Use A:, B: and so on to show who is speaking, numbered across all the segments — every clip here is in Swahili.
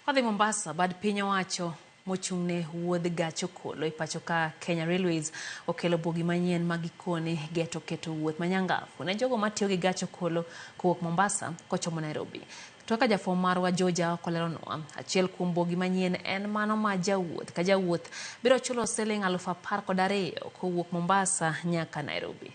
A: Wadhi Mombasa, bad piny owacho mochung'ne wuodh gach okolo e pacho ka Kenya Railways okelo bogi manyien magikone geto keto wuoth manyangafu ne jogo matiyo gi gach okolo kowuok Mombasa kochomo Nairobi. To kaka jafwambo marwa Joja koleronwa, achiel kuom bogi manyien en mano ma jawuoth ka jawuoth biro chulo siling 12,000 kowuok Mombasa nyaka Nairobi.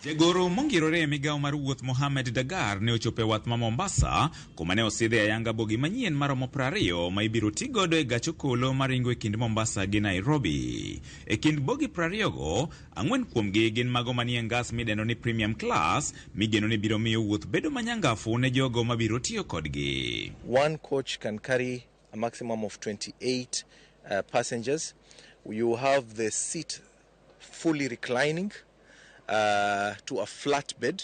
B: Jagoro mongirore migao mar wuoth Mohamed Dagar ne ochope wath ma Mombasa kuma ne osidhe ayanga bogi manyien maromo 20 ma ibiro tigodo e gach okolo maringo e kind Mombasa gi Nairobi. E kind bogi 20 go, 4 kuomgi gin mago manie ngas midendo ni premium class migeno ni biro miyo wuoth bedo manyangafu ne jogo mabiro tiyo kodgi.
C: One coach can carry a maximum of 28 passengers. You have the seat fully reclining to a flat bed.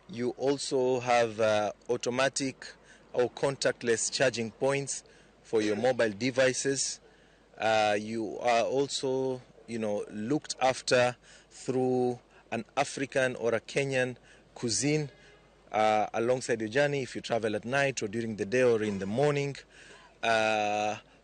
C: You also have automatic or contactless charging points for your mobile devices. You are also, looked after through an African or a Kenyan cuisine alongside your journey if you travel at night or during the day or in the morning.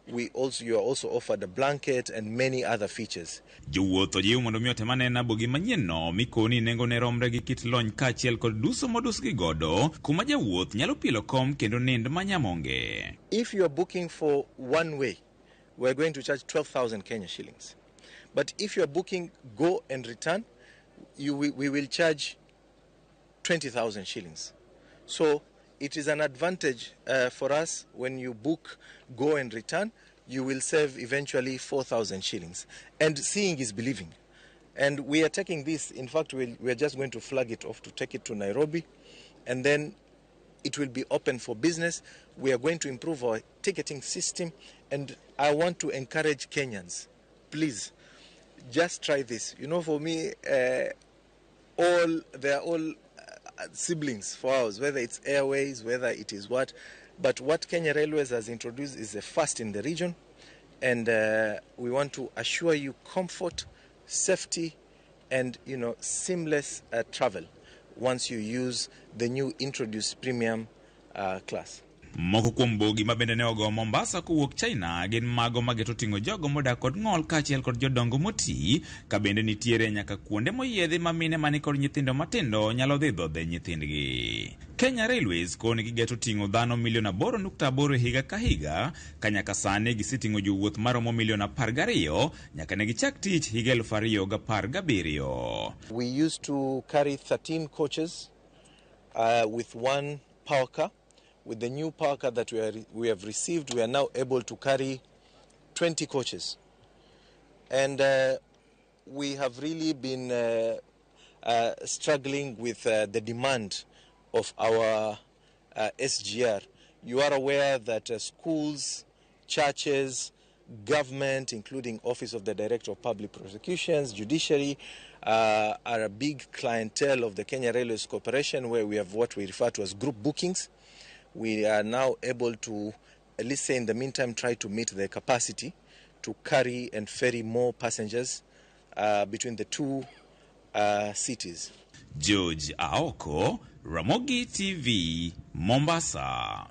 C: You are also offered a blanket and many other features.
B: Jowuoth ojiw mondo mi otemane na bogi manyien no mikoni nengo ne romre gi kit lony kaachiel kod duso modus gi godo kuma jawuoth nyalo pilo kom kendo nind manyamonge.
C: If you are booking for one way, we are going to charge 12,000 Kenya shillings. But if you are booking go and return, we will charge 20,000 shillings. So it is an advantage for us. When you book go and return, you will save eventually 4,000 shillings. And seeing is believing. And we are taking this, in fact, we are just going to flag it off to take it to Nairobi. And then it will be open for business. We are going to improve our ticketing system. And I want to encourage Kenyans, please, just try this. For me, they are all siblings for ours, whether it's Airways, whether it is what. But what Kenya Railways has introduced is a first in the region, and we want to assure you comfort, safety, and seamless travel once you use the new introduced premium class.
B: Moko kuom bogi mabende ne ogo Mombasa kowuok China gin mago mageto ting'o jogo modak kod ng'ol kaachiel kod jodongo moti ka bende nitiere nyaka kuonde moyiedhi ma mine mani kod nyithindo matindo nyalo dhi dhodhe nyithindgi. Kenya Railways koni gigeto ting'o dhano 8.8 higa ka higa ka nyaka sani giseting'o jowuoth maromo 12 nyaka ne gichak tich higa 2017.
C: We used to carry 13 coaches with one power car. With the new power car that we have received, we are now able to carry 20 coaches. And we have really been struggling with the demand of our SGR. You are aware that schools, churches, government, including Office of the Director of Public Prosecutions, Judiciary, are a big clientele of the Kenya Railways Corporation, where we have what we refer to as group bookings. We are now able to, at least say in the meantime, try to meet the capacity to carry and ferry more passengers between the two cities.
B: George Aoko, Ramogi TV, Mombasa.